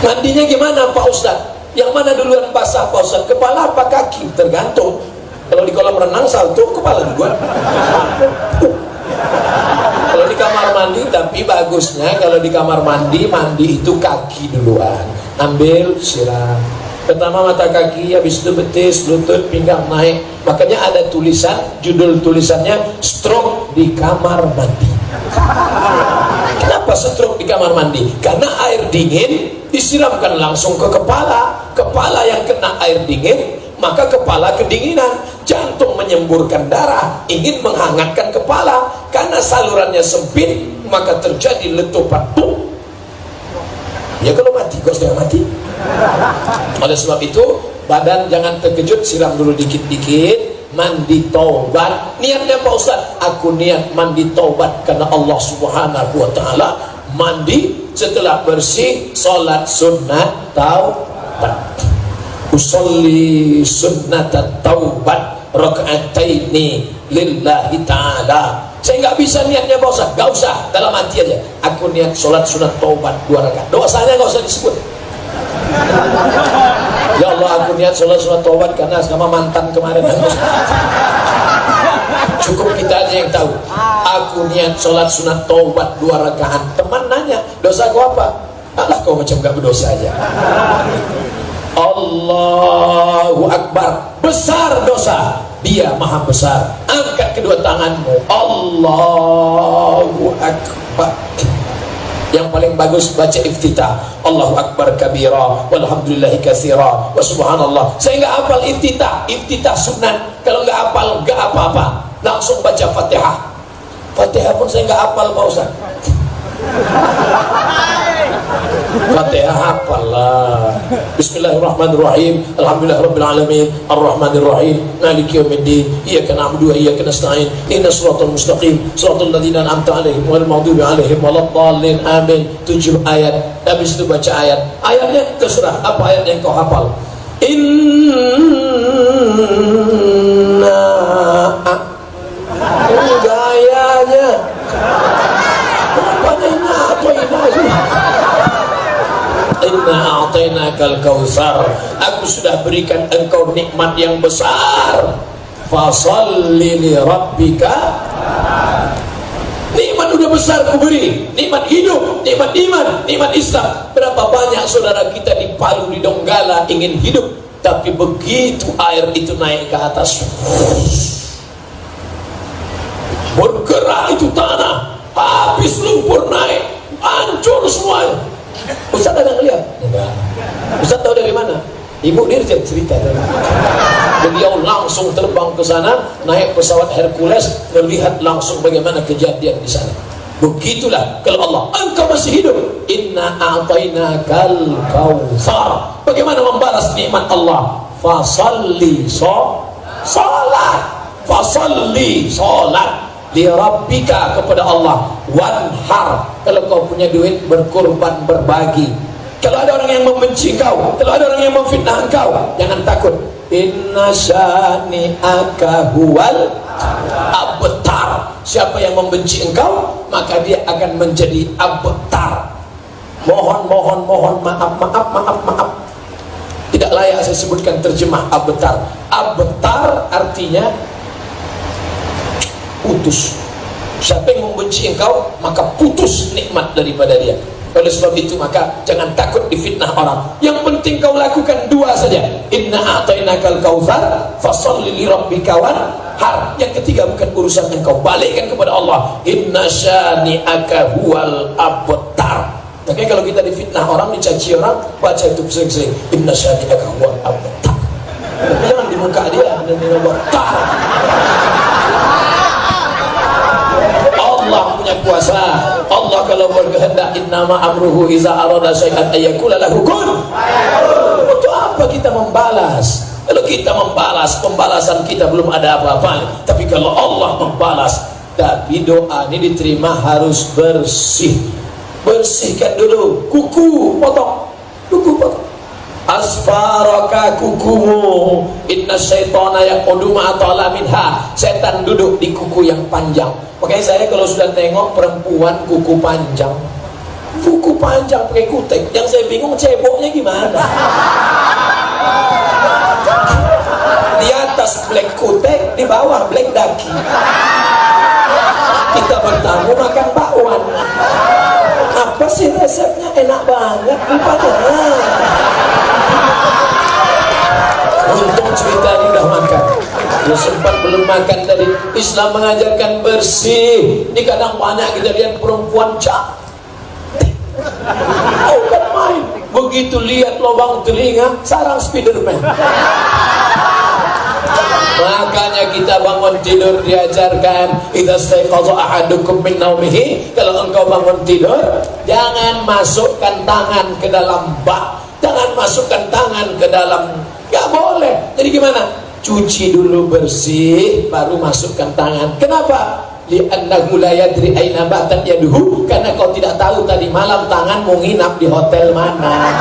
Mandinya gimana Pak Ustaz? Yang mana duluan basah Pak Ustaz? Kepala apa kaki? Tergantung. Kalau di kolam renang salto kepala duluan. Kalau di kamar mandi, tapi bagusnya kalau di kamar mandi, mandi itu kaki duluan. Ambil, siram. Pertama mata kaki, habis itu betis, lutut, pinggang naik. Makanya ada tulisan, judul tulisannya stroke di kamar mandi. Kenapa stroke di kamar mandi? Karena air dingin disiramkan langsung ke kepala. Kepala yang kena air dingin, maka kepala kedinginan. Jantung menyemburkan darah, ingin menghangatkan kepala. Karena salurannya sempit, maka terjadi letupan. Ya kalau mati, kok sudah mati. Oleh sebab itu, badan jangan terkejut, siram dulu dikit-dikit, mandi taubat. Niatnya Pak Ustaz, aku niat mandi taubat karena Allah Subhanahu wa ta'ala. Mandi, setelah bersih, sholat sunnah taubat. Usolli sunnat taubat raka'ataini lillahi ta'ala. Saya nggak bisa niatnya Pak Ustaz, nggak usah, dalam hati aja. Aku niat sholat sunat taubat 2 rakaat. Dosanya nggak usah disebut. Ya Allah, aku niat sholat sunat taubat karena sama mantan kemarin. Cukup kita aja yang tahu. Aku niat sholat sunat taubat 2 rakaat. Teman nanya, dosa kau apa? Alah, kau macam gak berdosa aja. Allahu Akbar, besar dosa, Dia maha besar. Angkat kedua tanganmu, Allahu Akbar. Yang paling bagus baca iftitah, Allahu Akbar kabira, walhamdulillahi katsira, wa subhanallah. Saya nggak hafal iftitah, iftitah sunat. Kalau nggak hafal nggak apa-apa, langsung baca Fatihah. Fatihah pun saya nggak hafal Pak Ustaz. Fatihah hafal lah. Bismillahirrahmanirrahim. Alhamdulillahirabbil alamin, arrahmanir rahim, maliki yaumiddin, iyyaka na'budu wa iyyaka nasta'in, ihdinas siratal mustaqim, siratal ladzina an'amta 'alaihim ghairil maghdubi 'alaihim waladdallin. Amin. 7 ayat. Habis itu baca ayat. Ayatnya terserah apa ayat yang kau hafal. Inna gayanya Inna a'tainakal kautsar. Aku sudah berikan engkau nikmat yang besar. Fasholli li rabbika. Nikmat udah besar ku beri. Nikmat hidup, nikmat iman, nikmat Islam. Berapa banyak saudara kita di Palu, di Donggala ingin hidup, tapi begitu air itu naik ke atas, bergerak itu tanah, habis lumpur naik, hancur semuanya. Ustaz ada ngeliat? Enggak. Ustaz tahu dari mana? Ibu Dirjen cerita dari. Beliau langsung terbang ke sana, naik pesawat Hercules, melihat langsung bagaimana kejadian di sana. Begitulah kalau Allah, engkau masih hidup. Inna a'tainakal kautsar. Bagaimana membalas nikmat Allah? Fasalli salat. Fasalli salat li rabbika, kepada Allah. Wanhar, kalau kau punya duit berkorban, berbagi. Kalau ada orang yang membenci kau, kalau ada orang yang memfitnah kau, jangan takut. Inna syani'aka huwal abtar. Siapa yang membenci engkau, maka dia akan menjadi abtar. Mohon maaf. Tidak layak saya sebutkan terjemah abtar. Abtar artinya putus. Siapa yang membenci engkau, maka putus nikmat daripada dia. Oleh sebab itu, maka jangan takut difitnah orang. Yang penting kau lakukan 2 saja. Inna a'tainakal kautsar fasholli li rabbika wanhar. Yang ketiga bukan urusan engkau, balikkan kepada Allah. Inna syani'aka huwal abtar. Makanya kalau kita difitnah orang, dicaci orang, baca itu sering-sering, Inna syani'aka huwal abtar. Tapi jangan di muka dia, abtar. Allah punya kuasa. Allah kalau berkehendak, innama amruhu iza arada syai'an ayyakula lahu kun. Untuk apa kita membalas? Kalau kita membalas, pembalasan kita belum ada apa-apa. Tapi kalau Allah membalas, tapi doa ini diterima harus bersih. Bersihkan dulu kuku, potong kuku, potong. Asfaraka kukumu, inna syaitana yaqudu ma'atala minha. Setan duduk di kuku yang panjang. Makanya saya kalau sudah tengok perempuan kuku panjang, kuku panjang pakai kutek. Yang saya bingung ceboknya gimana. Di atas black kutek, di bawah black daki. Kita bertamu makan bakwan. Apa sih resepnya? Enak banget rupanya. Untung cerita ini udah makan. Ya sempat belum makan tadi. Islam mengajarkan bersih. Ini kadang banyak kita lihat perempuan cantik. Oh kan main. Begitu lihat lubang telinga, sarang Spiderman. Makanya kita bangun tidur diajarkan, idza staiqadha ahadukum min naumihi, kalau engkau bangun tidur jangan masukkan tangan ke dalam bak, jangan masukkan tangan ke dalam, nggak boleh. Jadi gimana? Cuci dulu bersih baru masukkan tangan. Kenapa? Li'annahu la yadri aina batat yaduhu, karena kau tidak tahu tadi malam tanganmu nginap di hotel mana.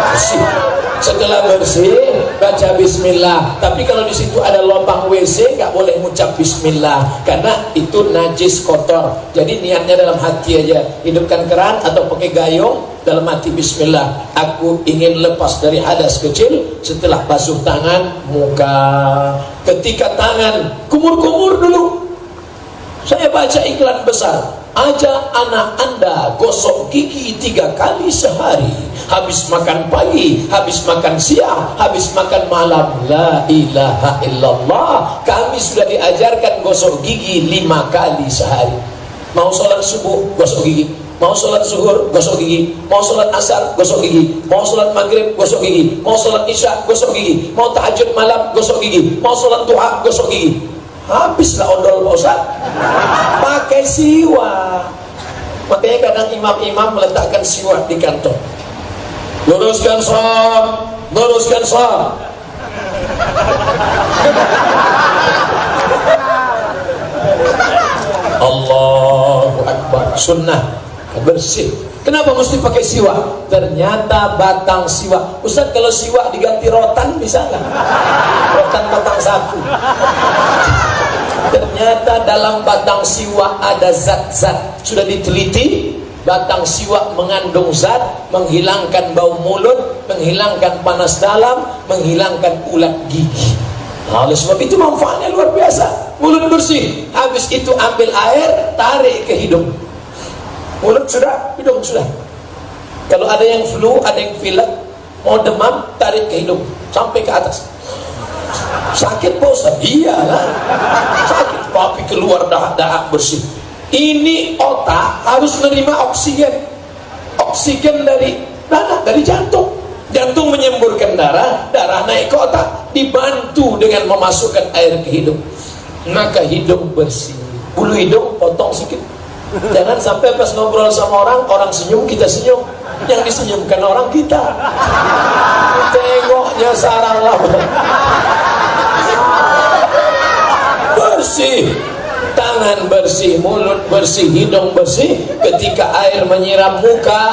Bersih. Setelah bersih baca bismillah. Tapi kalau di situ ada lubang WC nggak boleh mengucap bismillah karena itu najis kotor. Jadi niatnya dalam hati aja. Hidupkan keran atau pakai gayung, dalam hati bismillah. Aku ingin lepas dari hadas kecil. Setelah basuh tangan, muka. Ketika tangan kumur-kumur dulu. Saya baca iklan besar. Ajak anak Anda gosok gigi 3 kali sehari. Habis makan pagi, habis makan siang, habis makan malam. La ilaha illallah. Kami sudah diajarkan gosok gigi 5 kali sehari. Mau sholat subuh, gosok gigi. Mau sholat zuhur, gosok gigi. Mau sholat asar, gosok gigi. Mau sholat maghrib, gosok gigi. Mau sholat isya, gosok gigi. Mau tahajud malam, gosok gigi. Mau sholat duha, gosok gigi. Habislah odol Pak Ustaz. Pakai siwak. Makanya kadang imam-imam meletakkan siwak di kantong. Luruskan shaf, luruskan shaf. Allahu Akbar. Sunnah bersih. Kenapa mesti pakai siwak? Ternyata batang siwak. Ustaz, kalau siwak diganti rotan bisa nggak? Rotan batang sapu. Ternyata dalam batang siwak ada zat-zat. Sudah diteliti, batang siwak mengandung zat menghilangkan bau mulut, menghilangkan panas dalam, menghilangkan ulat gigi. Nah, oleh sebab itu manfaatnya luar biasa. Mulut bersih. Habis itu ambil air, tarik ke hidung. Mulut sudah, hidung sudah. Kalau ada yang flu, ada yang pilek, mau demam, tarik ke hidung sampai ke atas. Sakit Pak? Iyalah sakit, tapi keluar dahak-dahak bersih. Ini otak harus menerima oksigen. Oksigen dari mana? Dari jantung. Jantung menyemburkan darah, darah naik ke otak, dibantu dengan memasukkan air ke hidung. Maka hidung bersih. Bulu hidung potong sedikit. Jangan sampai pas ngobrol sama orang, orang senyum, kita senyum. Yang disenyumkan orang kita. Tengoknya sarang lah. Bersih, tangan bersih, mulut bersih, hidung bersih. Ketika air menyiram muka,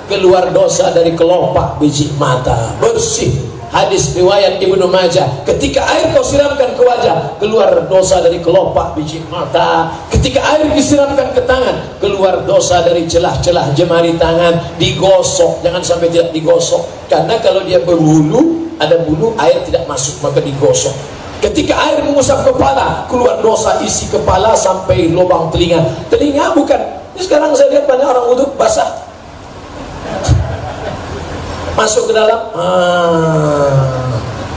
keluar dosa dari kelopak biji mata. Bersih. Hadis riwayat Ibnu Majah, ketika air kau siramkan ke wajah, keluar dosa dari kelopak biji mata. Ketika air disiramkan ke tangan, keluar dosa dari celah-celah jemari tangan. Digosok, jangan sampai tidak digosok, karena kalau dia berbulu, ada bulu, air tidak masuk, maka digosok. Ketika air mengusap kepala, keluar dosa isi kepala sampai lubang telinga. Telinga bukan, ini sekarang saya lihat banyak orang wudhu basah, masuk ke dalam,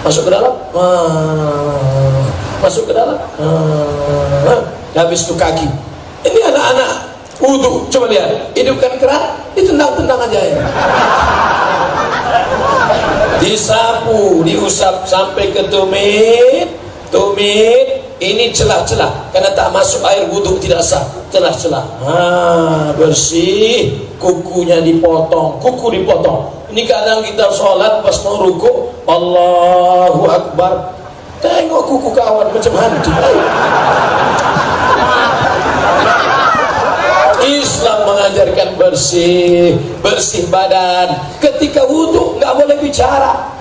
masuk ke dalam, masuk ke dalam, habis itu kaki. Ini anak-anak wudhu, coba lihat, hidupkan keran, ditendang-tendang aja ya. Disapu, diusap sampai ke tumit, tumit. Ini celah-celah, karena tak masuk air wudhu tidak sah. Celah-celah, bersih. Kukunya dipotong, kuku dipotong. Ini kadang kita sholat pas mau ruku, Allahu Akbar, tengok kuku kawan macam hantu. Islam mengajarkan bersih, bersih badan. Ketika wudhu nggak boleh bicara.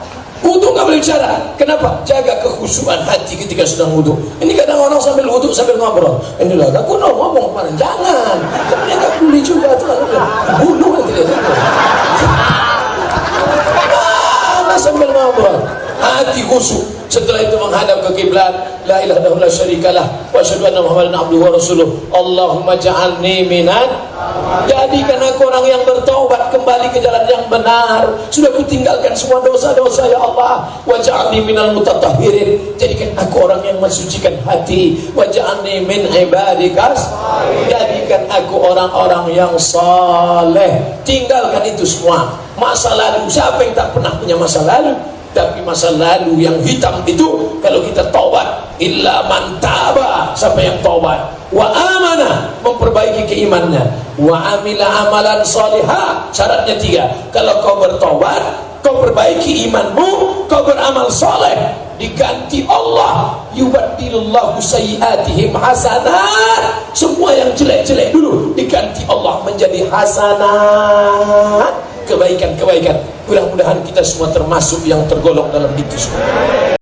Wudu nggak boleh bicara. Kenapa? Jaga kekhusyuan hati ketika sedang wudu. Ini kadang orang sambil wudu sambil ngobrol. Inilah aku ngomong kemarin, jangan. Tapi dia nggak peduli juga tuh. Bunuh nanti dia. Sambil ngobrol, hati khusyuk. Setelah itu menghadap ke kiblat, la ilaha illallah syarikalah wa asyhadu anna muhammadan abduhu wa rasuluh. Allahumma ja'alni minan, jadikan aku orang yang bertaubat kembali ke jalan yang benar. Sudah kutinggalkan semua dosa-dosa ya Allah. Wa ja'alni minal mutatahhirin, jadikan aku orang yang mensucikan hati. Wa ja'alni min ibadikas, jadikan aku orang-orang yang saleh. Tinggalkan itu semua. Masa lalu, siapa yang tak pernah punya masa lalu? Tapi masa lalu yang hitam itu, kalau kita taubat, illa man taba, siapa yang taubat, wa amana, memperbaiki keimanannya, wa amila amalan salihah. Syaratnya 3, kalau kau bertaubat, kau perbaiki imanmu, kau beramal soleh, diganti Allah, yubaddilullahu sayyiatihim hasanat. Semua yang jelek-jelek dulu diganti Allah menjadi hasanat, kebaikan-kebaikan. Mudah-mudahan kita semua termasuk yang tergolong dalam itu semua.